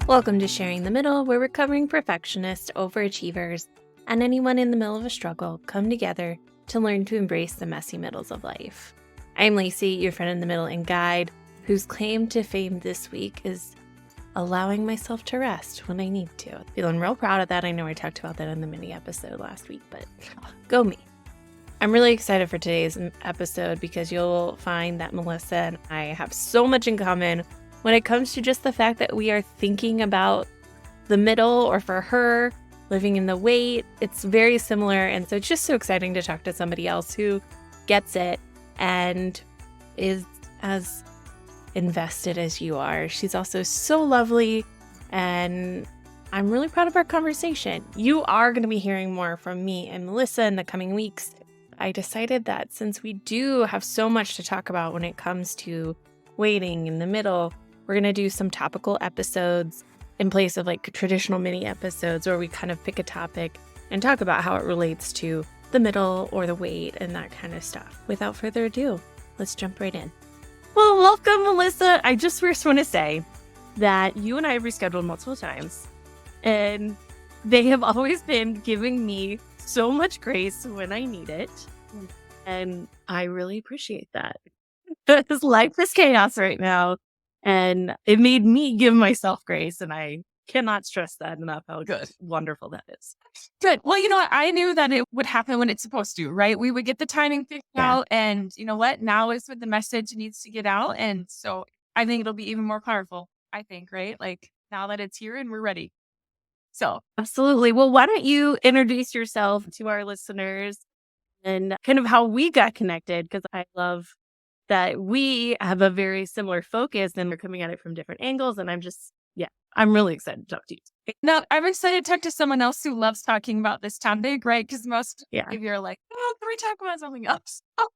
Welcome to Sharing the Middle, where recovering perfectionists, overachievers, and anyone in the middle of a struggle come together to learn to embrace the messy middles of life. I'm Lacey, your friend in the middle and guide, whose claim to fame this week is allowing myself to rest when I need to. Feeling real proud of that. I know I talked about that in the mini episode last week, but go me. I'm really excited for today's episode because you'll find that Melissa and I have so much in common when it comes to just the fact that we are thinking about the middle, or for her, living in the weight. It's very similar. And so it's just so exciting to talk to somebody else who gets it and is as invested as you are. She's also so lovely, and I'm really proud of our conversation. You are going to be hearing more from me and Melissa in the coming weeks. I decided that since we do have so much to talk about when it comes to waiting in the middle, we're going to do some topical episodes in place of like traditional mini episodes where we kind of pick a topic and talk about how it relates to the middle or the weight and that kind of stuff. Without further ado, let's jump right in. Well, welcome, Melissa. I just first want to say that you and I have rescheduled multiple times, and they have always been giving me so much grace when I need it. And I really appreciate that. Because life is chaos right now. And it made me give myself grace. And I cannot stress that enough how good, wonderful that is. Good. Well, you know what? I knew that it would happen when it's supposed to, right? We would get the timing figured out. And you know what? Now is when the message needs to get out. And so I think it'll be even more powerful, I think, right? Like now that it's here and we're ready. So absolutely. Well, why don't you introduce yourself to our listeners and kind of how we got connected? Because I love that we have a very similar focus and we're coming at it from different angles. And I'm really excited to talk to you. Now, I'm excited to talk to someone else who loves talking about this topic, right? Because most of you are like, oh, can we talk about something else? Oh.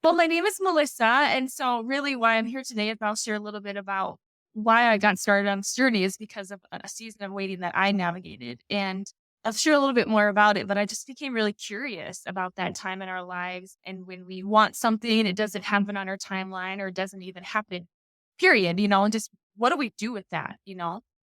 Well, my name is Melissa. And so really why I'm here today is I'll share a little bit about why I got started on this journey is because of a season of waiting that I navigated. And I'll share a little bit more about it, but I just became really curious about that time in our lives. And when we want something, it doesn't happen on our timeline or it doesn't even happen, period, and just what do we do with that,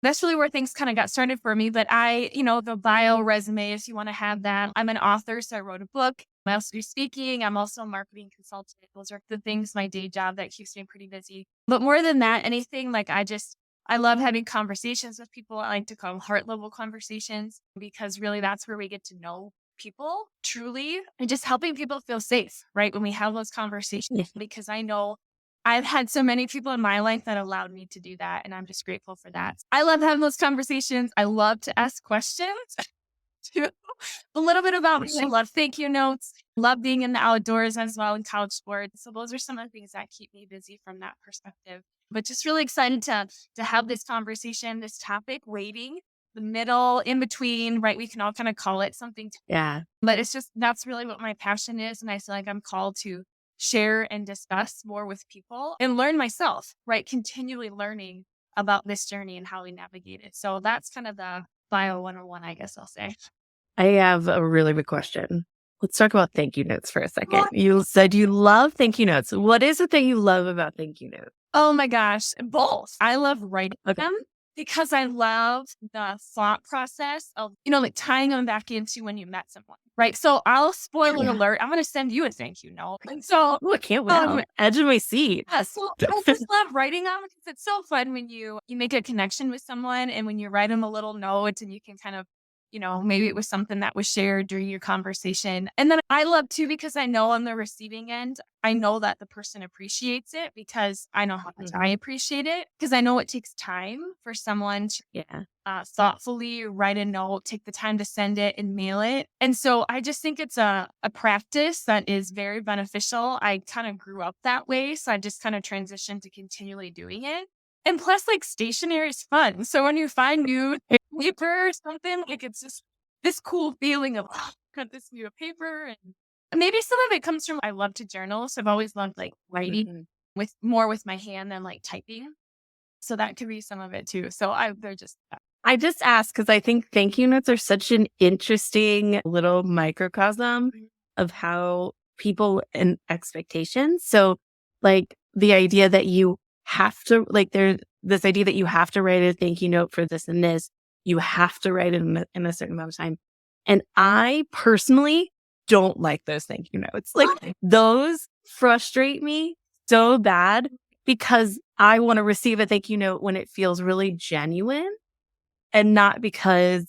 That's really where things kind of got started for me. But the bio resume, if you want to have that, I'm an author. So I wrote a book. I also do speaking. I'm also a marketing consultant. Those are the things, my day job that keeps me pretty busy. But more than that, anything like I love having conversations with people. I like to call them heart level conversations because really that's where we get to know people truly and just helping people feel safe, right? When we have those conversations, because I know I've had so many people in my life that allowed me to do that. And I'm just grateful for that. I love having those conversations. I love to ask questions. A little bit about me. I love thank you notes. Love being in the outdoors as well in college sports. So those are some of the things that keep me busy from that perspective. But just really excited to have this conversation, this topic, waiting, the middle, in between, right? We can all kind of call it something. But it's just, that's really what my passion is. And I feel like I'm called to share and discuss more with people and learn myself, right? Continually learning about this journey and how we navigate it. So that's kind of the bio 101, I guess I'll say. I have a really big question. Let's talk about thank you notes for a second. You said you love thank you notes. What is it that you love about thank you notes? Oh my gosh, both. I love writing them because I love the thought process of, like tying them back into when you met someone, right? So I'll spoil an alert. I'm going to send you a thank you note. So I can't wait. Edge of my seat. Yeah, so I just love writing them because it's so fun when you make a connection with someone and when you write them a little note and you can kind of, maybe it was something that was shared during your conversation. And then I love too, because I know on the receiving end, I know that the person appreciates it because I know how much I appreciate it because I know it takes time for someone to thoughtfully write a note, take the time to send it and mail it. And so I just think it's a practice that is very beneficial. I kind of grew up that way. So I just kind of transitioned to continually doing it. And plus, like, stationery is fun. So when you find new paper or something, like, it's just this cool feeling of, got this new paper. And maybe some of it comes from, I love to journal. So I've always loved, like, writing with my hand than, like, typing. So that could be some of it, too. So I just asked because I think thank you notes are such an interesting little microcosm of how people and expectations. So, like, the idea that you have to, like, this idea that you have to write a thank you note for this and this, you have to write it in a certain amount of time. And I personally don't like those thank you notes. Like those frustrate me so bad because I want to receive a thank you note when it feels really genuine and not because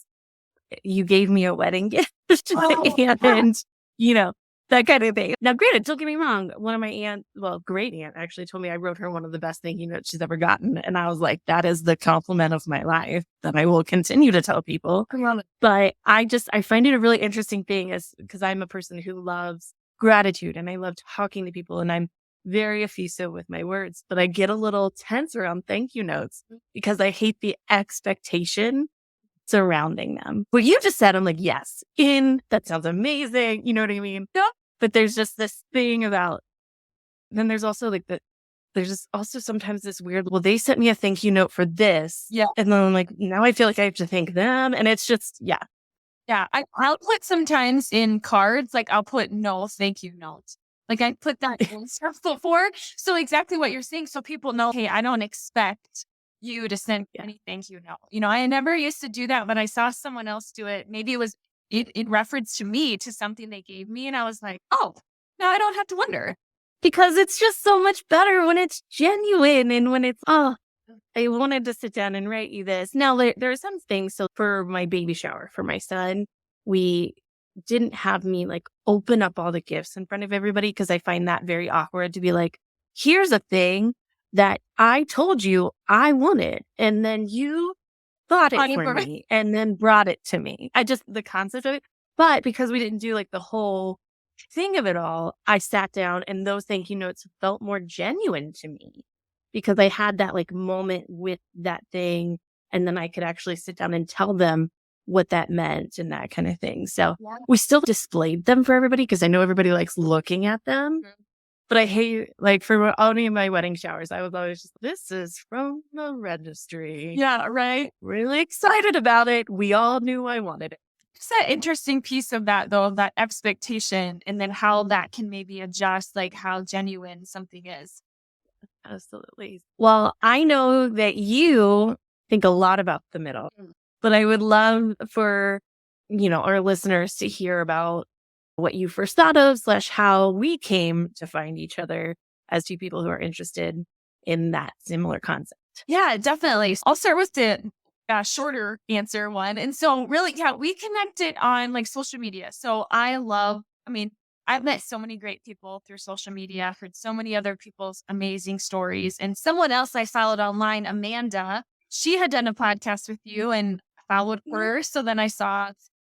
you gave me a wedding gift and, that kind of thing. Now, granted, don't get me wrong. One of my great aunt actually told me I wrote her one of the best thank you notes she's ever gotten. And I was like, that is the compliment of my life that I will continue to tell people. I love it. But I find it a really interesting thing because I'm a person who loves gratitude and I love talking to people and I'm very effusive with my words, but I get a little tense around thank you notes because I hate the expectation surrounding them. What you just said, I'm like, yes, that sounds amazing. You know what I mean? Yeah. But there's just this thing about, then there's also there's just also sometimes this weird, well, they sent me a thank you note for this. Yeah. And then I'm like, now I feel like I have to thank them. And it's just, yeah. Yeah. I'll put sometimes in cards, like I'll put no thank you notes. Like I put that in stuff before. So exactly what you're saying. So people know, hey, I don't expect you to send any thank you note. I never used to do that, but I saw someone else do it. Maybe it was it referenced to me to something they gave me. And I was like, oh, now I don't have to wonder. Because it's just so much better when it's genuine and when it's, I wanted to sit down and write you this. Now, there are some things. So for my baby shower for my son, we didn't have me open up all the gifts in front of everybody because I find that very awkward to be like, here's a thing that I told you I wanted. And then you bought it for me and then brought it to me. The concept of it. But because we didn't do the whole thing of it all, I sat down and those thank you notes felt more genuine to me because I had that moment with that thing. And then I could actually sit down and tell them what that meant and that kind of thing. So we still displayed them for everybody because I know everybody likes looking at them. Mm-hmm. But I hate, for any of my wedding showers, I was always just, this is from the registry. Yeah, right. Really excited about it. We all knew I wanted it. It's that interesting piece of that, though, that expectation and then how that can maybe adjust, how genuine something is. Absolutely. Well, I know that you think a lot about the middle, but I would love for, our listeners to hear about what you first thought of / how we came to find each other as two people who are interested in that similar concept. Yeah, definitely. I'll start with the shorter answer one. And so really, we connected on social media. So I've met so many great people through social media. I've heard so many other people's amazing stories. And someone else I followed online, Amanda, she had done a podcast with you and followed her. So then I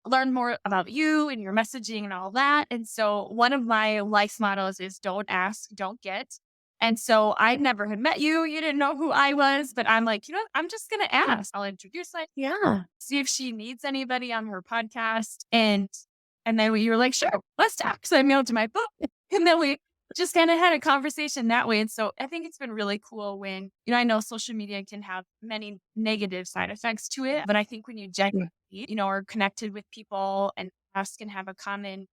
learned more about you and your messaging and all that. And so one of my life mottos is don't ask, don't get. And so I never had met you. You didn't know who I was, but I'm like, I'm just going to ask. I'll introduce myself. Yeah. See if she needs anybody on her podcast. And then you were like, sure, let's talk. So I mailed to my book. And then we just kind of had a conversation that way. And so I think it's been really cool when, I know social media can have many negative side effects to it. But I think when you genuinely, are connected with people and ask and have a common,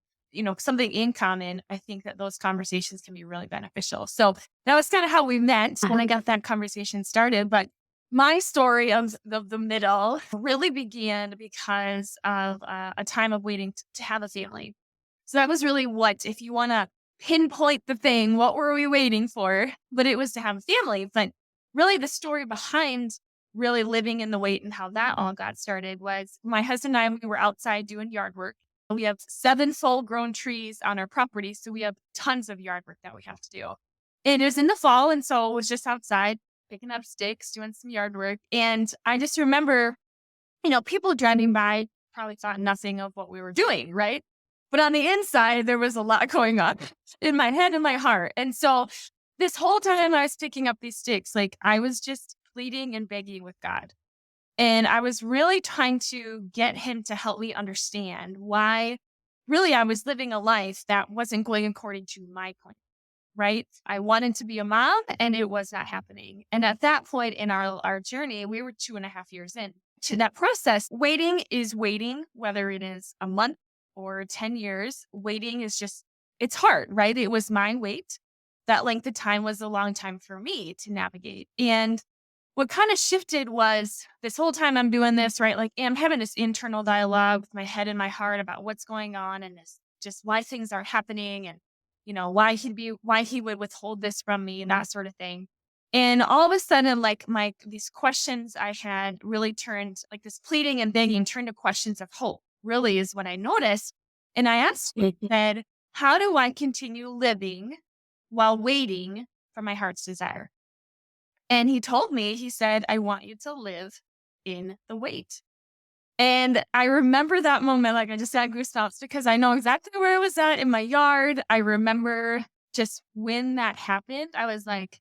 something in common, I think that those conversations can be really beneficial. So that was kind of how we met when I got that conversation started. But my story of the middle really began because of a time of waiting to have a family. So that was really if you want to pinpoint the thing, what were we waiting for? But it was to have a family. But really the story behind really living in the wait and how that all got started was my husband and I, we were outside doing yard work. We have 7 full-grown trees on our property, so we have tons of yard work that we have to do. And it was in the fall, and so it was just outside picking up sticks, doing some yard work. And I just remember, people driving by probably thought nothing of what we were doing, right? But on the inside, there was a lot going on in my head and my heart. And so this whole time I was picking up these sticks, I was just pleading and begging with God. And I was really trying to get him to help me understand why really I was living a life that wasn't going according to my plan, right? I wanted to be a mom and it was not happening. And at that point in our journey, we were 2.5 years in to that process. Waiting is waiting, whether it is a month or 10 years, waiting is it's hard, right? It was my wait. That length of time was a long time for me to navigate. And what kind of shifted was this whole time I'm doing this, right? Like I'm having this internal dialogue with my head and my heart about what's going on and this just why things are happening and, why he would withhold this from me and that sort of thing. And all of a sudden, like these questions I had really turned like this pleading and begging turned to questions of hope, really is what I noticed. And I asked, said, how do I continue living while waiting for my heart's desire? And he told me, he said, I want you to live in the wait. And I remember that moment, like I just had goosebumps because I know exactly where I was at in my yard. I remember just when that happened, I was like,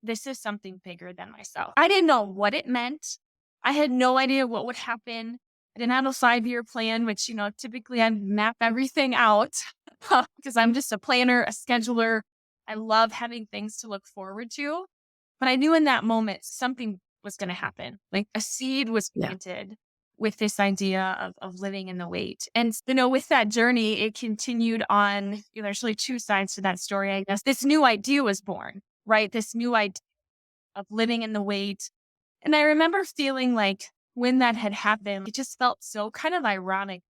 this is something bigger than myself. I didn't know what it meant. I had no idea what would happen. I didn't have a 5-year plan, which, typically I map everything out because I'm just a planner, a scheduler. I love having things to look forward to. But I knew in that moment something was going to happen. Like a seed was planted with this idea of living in the wait. And, with that journey, it continued on. There's really two sides to that story, I guess. This new idea was born, right? This new idea of living in the wait. And I remember feeling like when that had happened, it just felt so kind of ironic.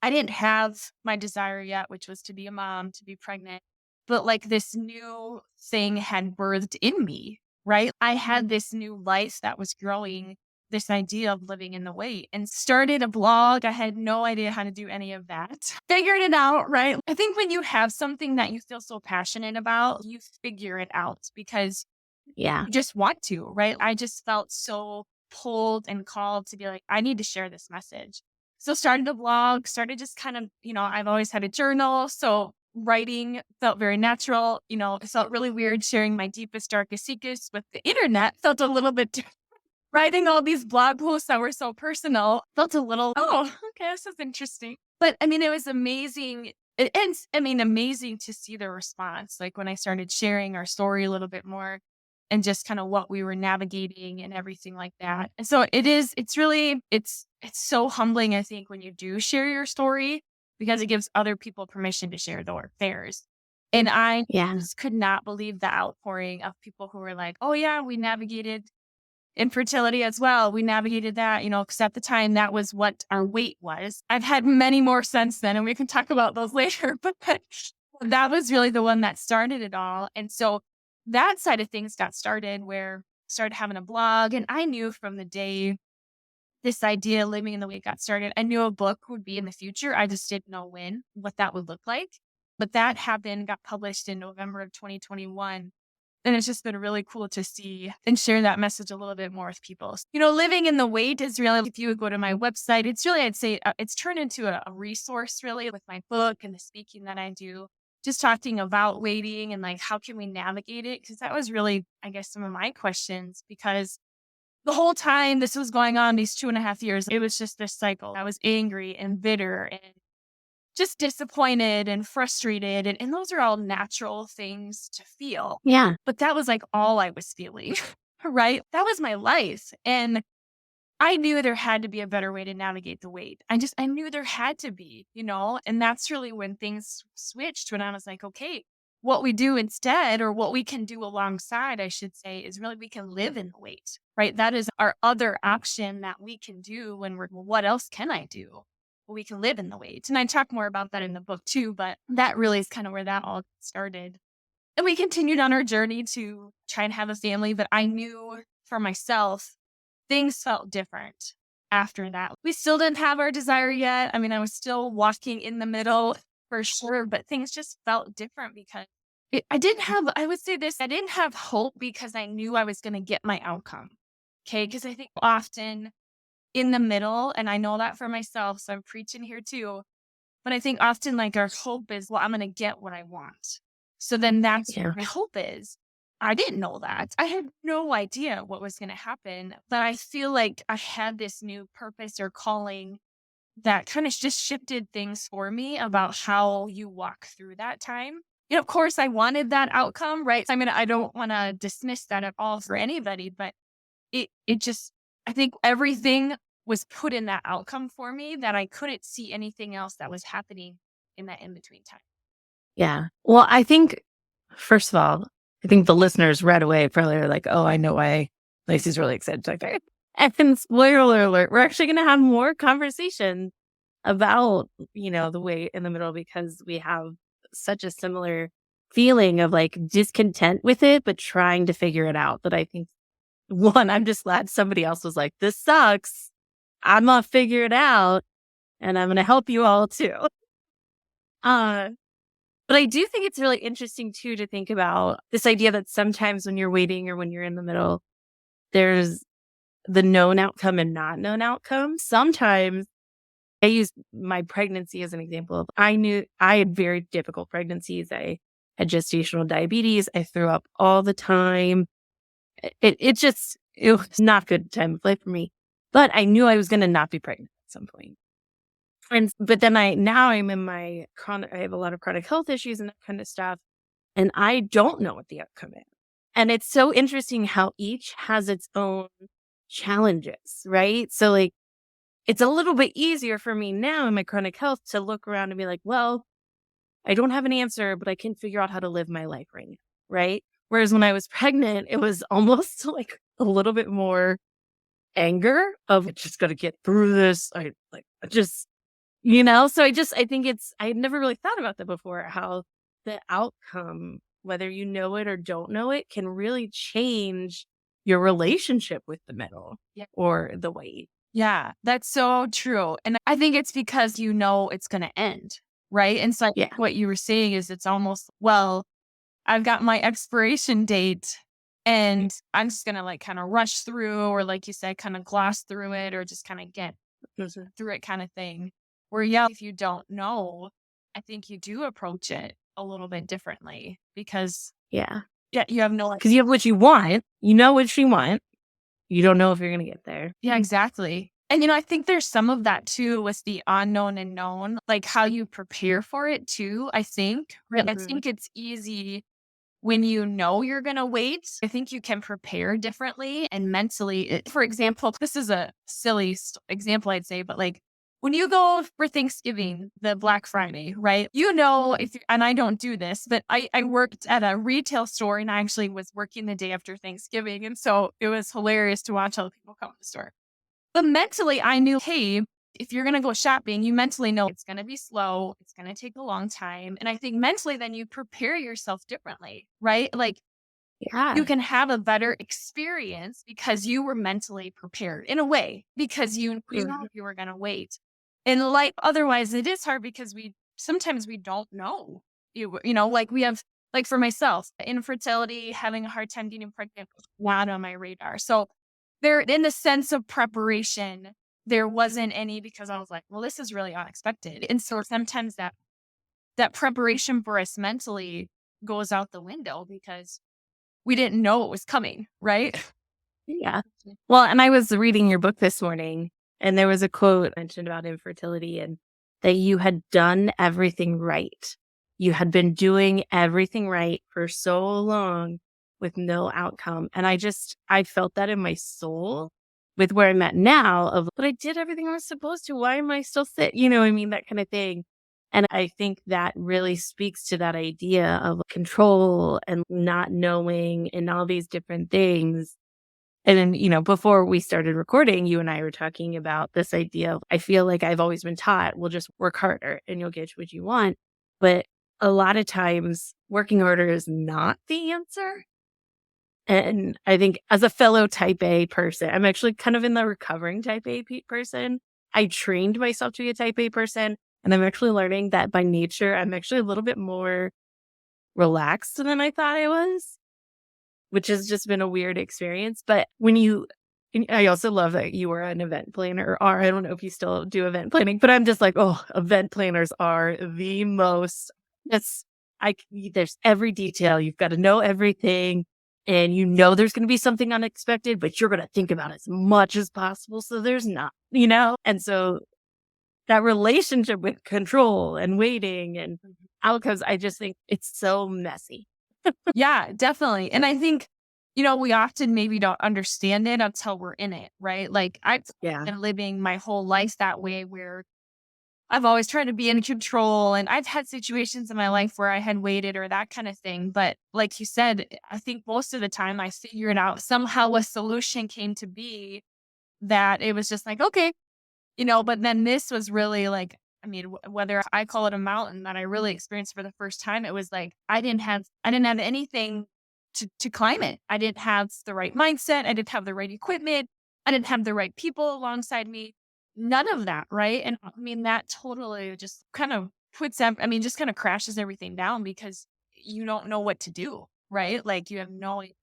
I didn't have my desire yet, which was to be a mom, to be pregnant. But like this new thing had birthed in me, right? I had this new life that was growing, this idea of living in the wait, and started a blog. I had no idea how to do any of that. Figured it out, right? I think when you have something that you feel so passionate about, you figure it out because you just want to, right? I just felt so pulled and called to be like, I need to share this message. So started a blog, started just kind of, I've always had a journal. So writing felt very natural. It felt really weird sharing my deepest, darkest secrets with the internet. Felt a little bit writing all these blog posts that were so personal. Felt a little, okay, this is interesting. But it was amazing. Amazing to see the response. Like when I started sharing our story a little bit more and just kind of what we were navigating and everything like that. And so it's so humbling, I think, when you do share your story because it gives other people permission to share theirs. And I just could not believe the outpouring of people who were like, oh yeah, we navigated infertility as well. We navigated that, because at the time that was what our weight was. I've had many more since then, and we can talk about those later, but that was really the one that started it all. And so that side of things got started where I started having a blog. And I knew from the day this idea living in the wait got started, I knew a book would be in the future. I just didn't know what that would look like. But that happened, got published in November of 2021. And it's just been really cool to see and share that message a little bit more with people. Living in the wait is really, if you would go to my website, it's really, I'd say it's turned into a resource really with my book and the speaking that I do, just talking about waiting and like, how can we navigate it? Because that was really, I guess, some of my questions because the whole time this was going on, these 2.5 years, it was just this cycle. I was angry and bitter and just disappointed and frustrated. And those are all natural things to feel. Yeah. But that was like all I was feeling, right? That was my life. And I knew there had to be a better way to navigate the wait. I knew there had to be, and that's really when things switched, when I was like, okay, what we do instead, or what we can do alongside, I should say, is really we can live in the wait, right? That is our other option that we can do when well, what else can I do? Well, we can live in the wait. And I talk more about that in the book too, but that really is kind of where that all started. And we continued on our journey to try and have a family, but I knew for myself, things felt different after that. We still didn't have our desire yet. I was still walking in the middle for sure, but things just felt different because I didn't have hope because I knew I was going to get my outcome. Okay. Because I think often in the middle, and I know that for myself, so I'm preaching here too, but I think often like our hope is, well, I'm going to get what I want. So then that's what my hope is. I didn't know that. I had no idea what was going to happen, but I feel like I had this new purpose or calling that kind of just shifted things for me about how you walk through that time. Of course, I wanted that outcome, right? I don't want to dismiss that at all for anybody, but it just, I think everything was put in that outcome for me that I couldn't see anything else that was happening in that in-between time. Yeah. Well, I think, first of all, I think the listeners right away probably are like, oh, I know why Lacey's really excited to talk about it. And spoiler alert, we're actually going to have more conversation about, the weight in the middle because we have such a similar feeling of like discontent with it, but trying to figure it out. That I think, one, I'm just glad somebody else was like, this sucks. I'm going to figure it out and I'm going to help you all too. But I do think it's really interesting too to think about this idea that sometimes when you're waiting or when you're in the middle, there's the known outcome and not known outcome. Sometimes I use my pregnancy as an example of I knew I had very difficult pregnancies. I had gestational diabetes. I threw up all the time. It was not good time of life for me. But I knew I was going to not be pregnant at some point. But then now I'm in I have a lot of chronic health issues and that kind of stuff. And I don't know what the outcome is. And it's so interesting how each has its own challenges, right? So like, it's a little bit easier for me now in my chronic health to look around and be like, well, I don't have an answer, but I can figure out how to live my life right now, right? Whereas when I was pregnant, it was almost like a little bit more anger of I just got to get through this. So I think I had never really thought about that before, how the outcome, whether you know it or don't know it, can really change your relationship with the middle or the weight. Yeah, that's so true. And I think it's because it's going to end, right? And so what you were saying is it's almost, well, I've got my expiration date and I'm just going to like kind of rush through, or like you said, kind of gloss through it, or just kind of get through it kind of thing. Where, if you don't know, I think you do approach it a little bit differently because you have no, because you have what you want, what you want. You don't know if you're going to get there. Yeah, exactly. And, I think there's some of that too with the unknown and known, like how you prepare for it too, I think. Right? I think it's easy when you know you're going to wait. I think you can prepare differently and mentally. For example, this is a silly example, I'd say, but like when you go for Thanksgiving, the Black Friday, right? And I don't do this, but I worked at a retail store and I actually was working the day after Thanksgiving. And so it was hilarious to watch all the people come to the store. But mentally, I knew, hey, if you're going to go shopping, you mentally know it's going to be slow. It's going to take a long time. And I think mentally, then you prepare yourself differently, right? Like you can have a better experience because you were mentally prepared in a way, because you know you were going to wait. In life, otherwise, it is hard because sometimes we don't know. Like we have, like for myself, infertility, having a hard time getting pregnant was not on my radar. So there, in the sense of preparation, there wasn't any, because I was like, well, this is really unexpected. And so sometimes that preparation for us mentally goes out the window because we didn't know it was coming, right? Yeah. Well, and I was reading your book this morning, and there was a quote mentioned about infertility and that you had done everything right. You had been doing everything right for so long with no outcome. And I felt that in my soul with where I'm at now but I did everything I was supposed to. Why am I still sick? That kind of thing. And I think that really speaks to that idea of control and not knowing and all these different things. And then, before we started recording, you and I were talking about this idea of, I feel like I've always been taught, well, just work harder and you'll get what you want. But a lot of times working harder is not the answer. And I think as a fellow type A person, I'm actually kind of in the recovering type A person. I trained myself to be a type A person. And I'm actually learning that by nature, I'm actually a little bit more relaxed than I thought I was, which has just been a weird experience. But I also love that you were an event planner, or I don't know if you still do event planning, but I'm just like, event planners are the most, there's every detail. You've got to know everything. And there's going to be something unexpected, but you're going to think about as much as possible. So there's not, And so that relationship with control and waiting and outcomes, I just think it's so messy. Yeah, definitely. And I think, we often maybe don't understand it until we're in it, right? Like I've been living my whole life that way, where I've always tried to be in control, and I've had situations in my life where I had waited or that kind of thing. But like you said, I think most of the time I figured out somehow a solution came to be that it was just like, okay, but then this was really like, I mean, whether I call it a mountain that I really experienced for the first time, it was like, I didn't have anything to climb it. I didn't have the right mindset. I didn't have the right equipment. I didn't have the right people alongside me. None of that. Right. And I mean, that totally just kind of just kind of crashes everything down because you don't know what to do. Right. Like you have no idea.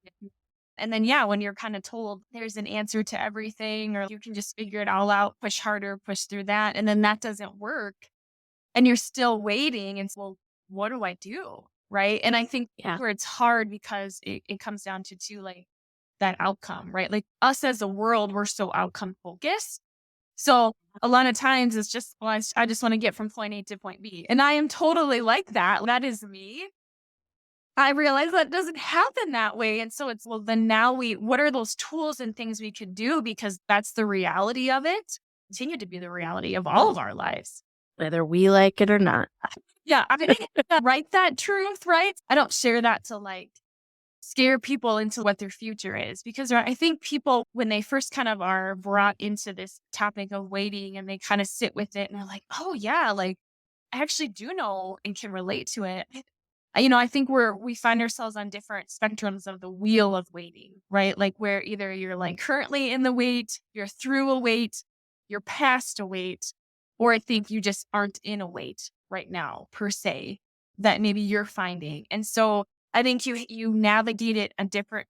And then, yeah, when you're kind of told there's an answer to everything, or you can just figure it all out, push harder, push through that. And then that doesn't work. And you're still waiting. And well, what do I do? Right. And I think Yeah. where it's hard because it comes down to too, like that outcome, right? Like us as a world, we're so outcome focused. So a lot of times it's just, well, I just want to get from point A to point B. And I am totally like that. That is me. I realize that doesn't happen that way. And so it's, well, then now what are those tools and things we could do? Because that's the reality of it. Continue to be the reality of all of our lives. Whether we like it or not. Yeah. I mean, write that truth, right? I don't share that to like scare people into what their future is because I think people, when they first kind of are brought into this topic of waiting and they kind of sit with it and they're like, oh yeah, like I actually do know and can relate to it. I think we find ourselves on different spectrums of the wheel of waiting, right? Like where either you're like currently in the wait, you're through a wait, you're past a wait, or I think you just aren't in a wait right now per se that maybe you're finding. And so I think you navigate it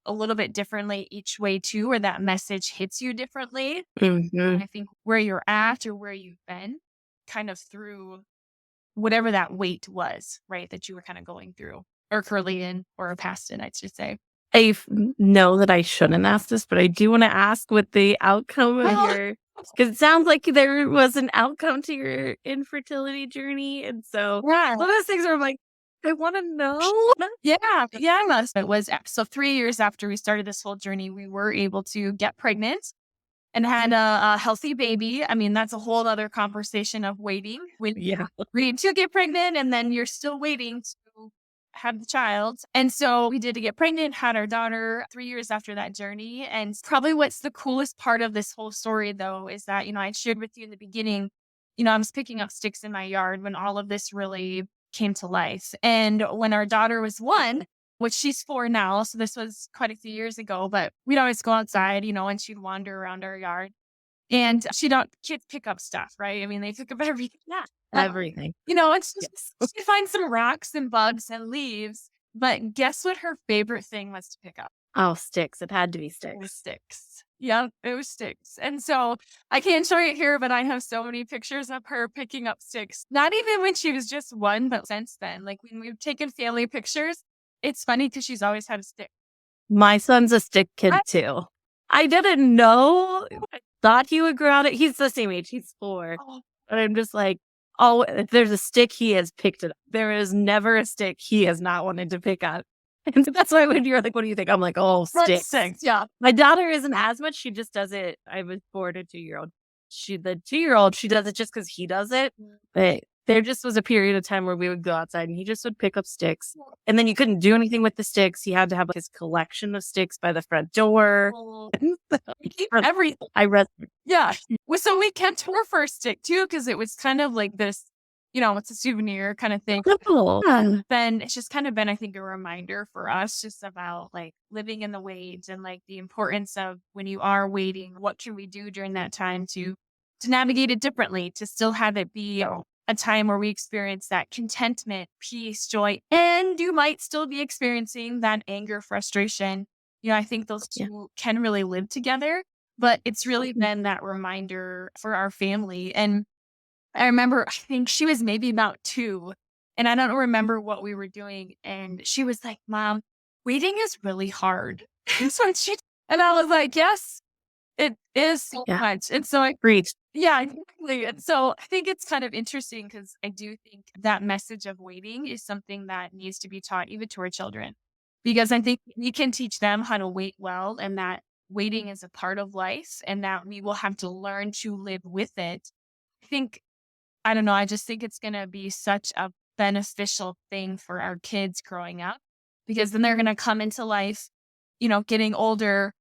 a little bit differently each way too, where that message hits you differently. Mm-hmm. I think where you're at or where you've been kind of through whatever that weight was, right, that you were kind of going through or currently in or past it, I should say. I know that I shouldn't ask this, but I do want to ask what the outcome of because it sounds like there was an outcome to your infertility journey. And so Yeah. one of those things where I'm like, I want to know. Yeah. It was so 3 years after we started this whole journey, we were able to get pregnant and had a healthy baby. I mean, that's a whole other conversation of waiting. Yeah. We to get pregnant and then you're still waiting to have the child. And so we did to get pregnant, had our daughter 3 years after that journey. And probably what's the coolest part of this whole story though, is that, I shared with you in the beginning, I was picking up sticks in my yard when all of this really came to life. And when our daughter was 1, which she's 4 now. So this was quite a few years ago, but we'd always go outside, and she'd wander around our yard and kids pick up stuff, right? I mean, they pick up everything. Yeah. Everything. It's just, she finds some rocks and bugs and leaves, but guess what her favorite thing was to pick up? Oh, sticks. It had to be sticks. It was sticks. Yeah, it was sticks. And so I can't show you here, but I have so many pictures of her picking up sticks. Not even when she was just 1, but since then, like when we've taken family pictures, it's funny because she's always had a stick. My son's a stick kid too. I didn't know. I thought he would grow out of it. He's the same age. He's 4. But I'm just like, oh, if there's a stick, he has picked it up. There is never a stick he has not wanted to pick up. And so that's why when you're like, what do you think? I'm like, oh, sticks. Yeah. My daughter isn't as much. She just does it. I have a 4 to 2-year-old. The 2-year-old, she does it just because he does it. But there just was a period of time where we would go outside and he just would pick up sticks. And then you couldn't do anything with the sticks. He had to have his collection of sticks by the front door. Everything. Yeah. So we kept her first stick too, because it was kind of like this, it's a souvenir kind of thing. Then it's just kind of been, I think, a reminder for us just about like living in the wait and like the importance of when you are waiting, what can we do during that time to navigate it differently, to still have it be a time where we experience that contentment, peace, joy, and you might still be experiencing that anger, frustration. I think those two can really live together, but it's really been that reminder for our family. And I remember, I think she was maybe about 2, and I don't remember what we were doing. And she was like, Mom, waiting is really hard. And I was like, yes, it is so much. And so I preached. Yeah, exactly. And so I think it's kind of interesting because I do think that message of waiting is something that needs to be taught even to our children, because I think we can teach them how to wait well and that waiting is a part of life and that we will have to learn to live with it. I think I don't know. I just think it's going to be such a beneficial thing for our kids growing up, because then they're going to come into life, getting older,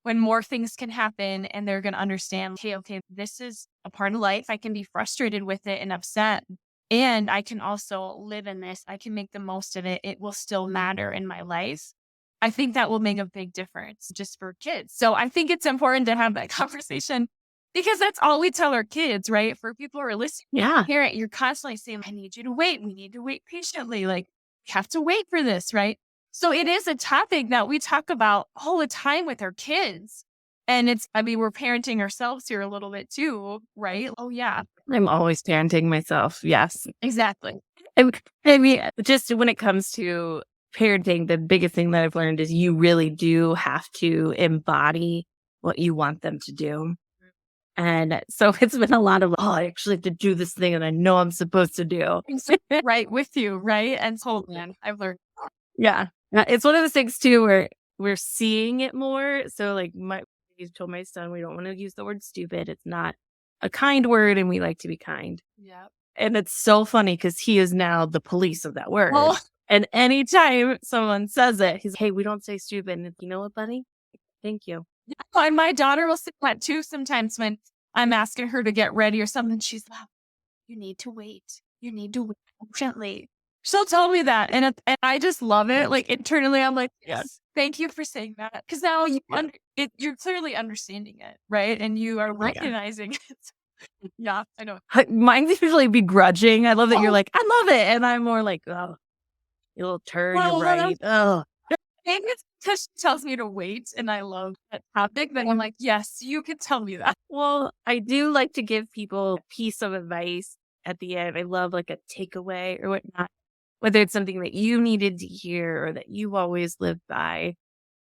when more things can happen, and they're going to understand, hey, okay, this is a part of life. I can be frustrated with it and upset. And I can also live in this. I can make the most of it. It will still matter in my life. I think that will make a big difference just for kids. So I think it's important to have that conversation, because that's all we tell our kids, right? For people who are listening, Yeah. parent, you're constantly saying, I need you to wait. We need to wait patiently. Like, we have to wait for this, right? So it is a topic that we talk about all the time with our kids. And we're parenting ourselves here a little bit too, right? Oh, yeah, I'm always parenting myself. Yes. exactly. I mean, just when it comes to parenting, the biggest thing that I've learned is you really do have to embody what you want them to do. And so it's been a lot of, I actually have to do this thing that I know I'm supposed to do. Right with you, right? And so, man, I've learned. Yeah. It's one of those things too where we're seeing it more. So like you told my son, we don't want to use the word stupid. It's not a kind word, and we like to be kind. Yeah. And it's so funny because he is now the police of that word. Oh, And anytime someone says it, he's, hey, we don't say stupid. And you know what, buddy? Thank you. and my daughter will say that too sometimes when I'm asking her to get ready or something. She's like, you need to wait. You need to wait patiently. She'll tell me that. And I just love it. Like, internally, I'm like, yes, thank you for saying that. Because now you're clearly understanding it, right? And you are recognizing it. Yeah, I know. Mine's usually begrudging. I love that you're like, I love it. And I'm more like, oh, you little turd, you're right. Oh. Maybe it's because she tells me to wait and I love that topic. Then I'm like, yes, you can tell me that. Well, I do like to give people a piece of advice at the end. I love like a takeaway or whatnot, whether it's something that you needed to hear or that you've always lived by.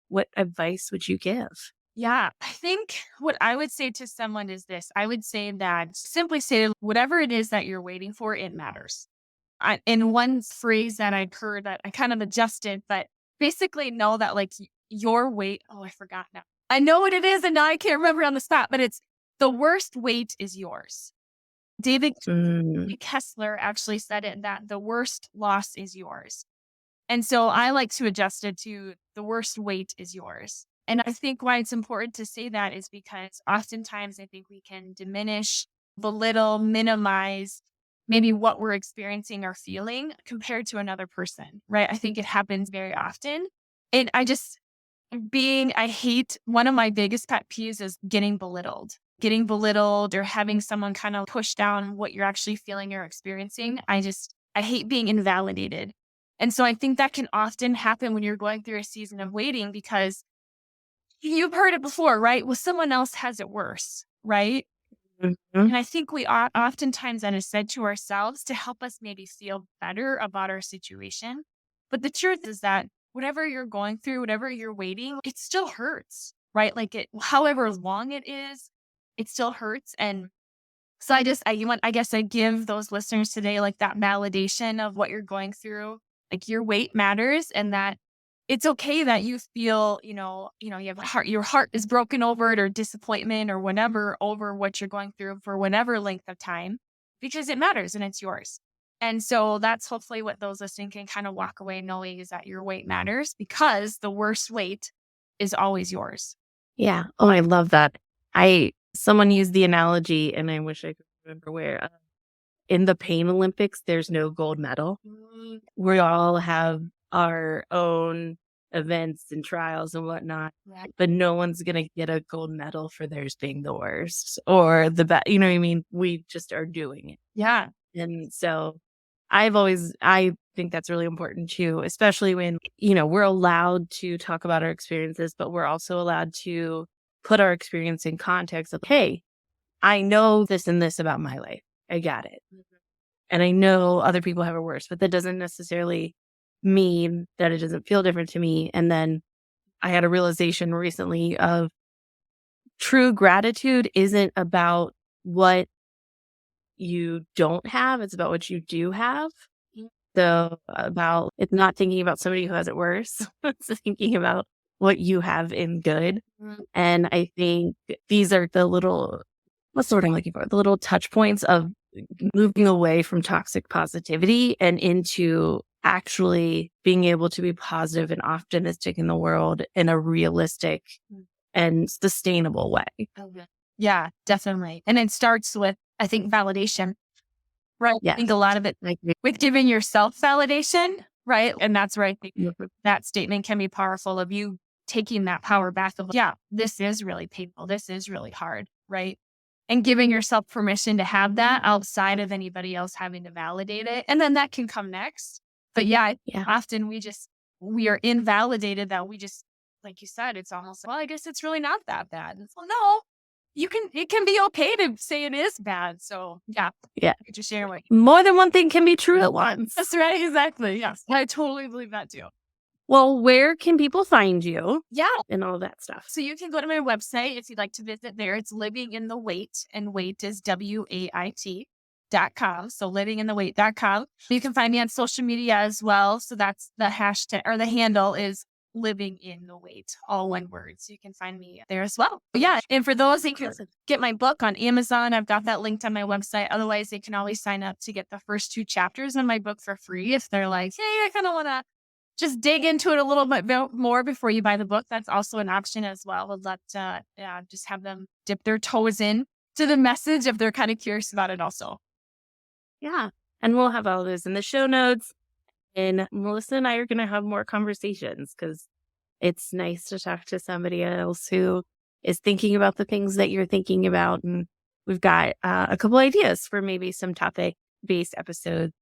What advice would you give? Yeah, I think what I would say to someone is this. I would say that, simply say, whatever it is that you're waiting for, it matters. In one phrase that I'd heard that I kind of adjusted, but basically know that, like, your wait, I forgot now. I know what it is and now I can't remember on the spot, but it's the worst wait is yours. David Kessler actually said it, that the worst loss is yours. And so I like to adjust it to the worst wait is yours. And I think why it's important to say that is because oftentimes I think we can diminish, belittle, minimize maybe what we're experiencing or feeling compared to another person, right? I think it happens very often. And I hate, one of my biggest pet peeves is getting belittled or having someone kind of push down what you're actually feeling or experiencing. I hate being invalidated. And so I think that can often happen when you're going through a season of waiting, because you've heard it before, right? Well, someone else has it worse, right? And I think we oftentimes that is said to ourselves to help us maybe feel better about our situation. But the truth is that whatever you're going through, whatever you're waiting, it still hurts, right? Like, however long it is, it still hurts. And so I guess I give those listeners today like that validation of what you're going through. Like, your wait matters, and that it's okay that you feel, you have your heart is broken over it, or disappointment or whatever over what you're going through for whatever length of time, because it matters and it's yours. And so that's hopefully what those listening can kind of walk away knowing, is that your wait matters, because the worst wait is always yours. Yeah. Oh, I love that. Someone used the analogy, and I wish I could remember where. In the Pain Olympics, there's no gold medal. We all have our own events and trials and whatnot, but no one's going to get a gold medal for theirs being the worst or the best. You know what I mean? We just are doing it. Yeah. And so I think that's really important too, especially when, we're allowed to talk about our experiences, but we're also allowed to put our experience in context of, hey, I know this and this about my life. I got it. And I know other people have it worse, but that doesn't necessarily mean that it doesn't feel different to me. And then I had a realization recently of true gratitude isn't about what you don't have. It's about what you do have. So it's not thinking about somebody who has it worse. It's thinking about what you have in good. And I think these are the little, what's the word I'm looking for? The little touch points of moving away from toxic positivity and into actually being able to be positive and optimistic in the world in a realistic and sustainable way. Yeah, definitely. And it starts with, I think, validation, right? Yes. I think a lot of it with giving yourself validation, right? And that's where I think that statement can be powerful, of you taking that power back of, yeah, this is really painful. This is really hard, right? And giving yourself permission to have that outside of anybody else having to validate it. And then that can come next. But yeah, often we are invalidated, that we just, like you said, it's almost like, well, I guess it's really not that bad. Well, no, it can be okay to say it is bad. So yeah. Just sharing what more than one thing can be true at once. That's right. Exactly. Yes. I totally believe that too. Well, where can people find you? Yeah. And all that stuff. So you can go to my website if you'd like to visit there. It's Living in the Wait, and Wait is WAIT.com. So livinginthewait.com. You can find me on social media as well. So that's the hashtag, or the handle is Living in the Wait, all one word. So you can find me there as well. Yeah. And for those, you can get my book on Amazon. I've got that linked on my website. Otherwise, they can always sign up to get the first 2 chapters in my book for free if they're like, hey, I kind of want to just dig into it a little bit more before you buy the book. That's also an option as well. I'd love to just have them dip their toes in to the message if they're kind of curious about it also. Yeah. And we'll have all those in the show notes. And Melissa and I are going to have more conversations, because it's nice to talk to somebody else who is thinking about the things that you're thinking about. And we've got a couple ideas for maybe some topic-based episodes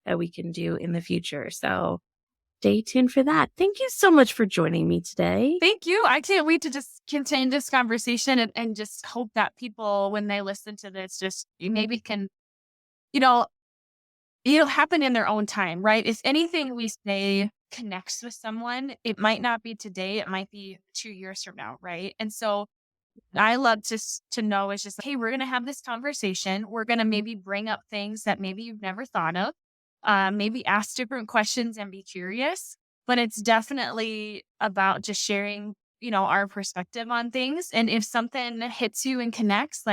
that we can do in the future. So stay tuned for that. Thank you so much for joining me today. Thank you. I can't wait to just continue this conversation and just hope that people, when they listen to this, just maybe can, it'll happen in their own time, right? If anything we say connects with someone, it might not be today. It might be 2 years from now, right? And so I love to know, it's just, hey, we're going to have this conversation. We're going to maybe bring up things that maybe you've never thought of. Maybe ask different questions and be curious, but it's definitely about just sharing, our perspective on things. And if something hits you and connects,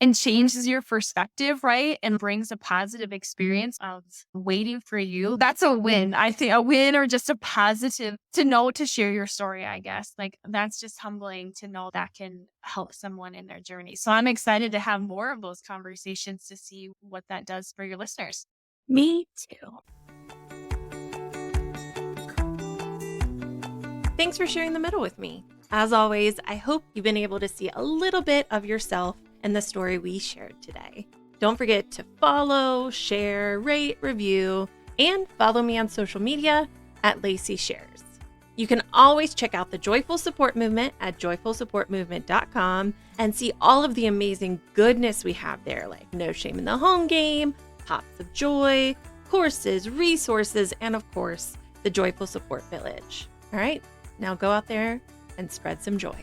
and changes your perspective, right? And brings a positive experience of waiting for you, that's a win. I think a win, or just a positive to know to share your story, I guess. That's just humbling to know that can help someone in their journey. So I'm excited to have more of those conversations to see what that does for your listeners. Me too. Thanks for sharing the middle with me. As always, I hope you've been able to see a little bit of yourself in the story we shared today. Don't forget to follow, share, rate, review, and follow me on social media at Lacey Shares. You can always check out the Joyful Support Movement at joyfulsupportmovement.com and see all of the amazing goodness we have there, like No Shame in the Home Game, Pops of Joy, courses, resources, and of course, the Joyful Support Village. All right, now go out there and spread some joy.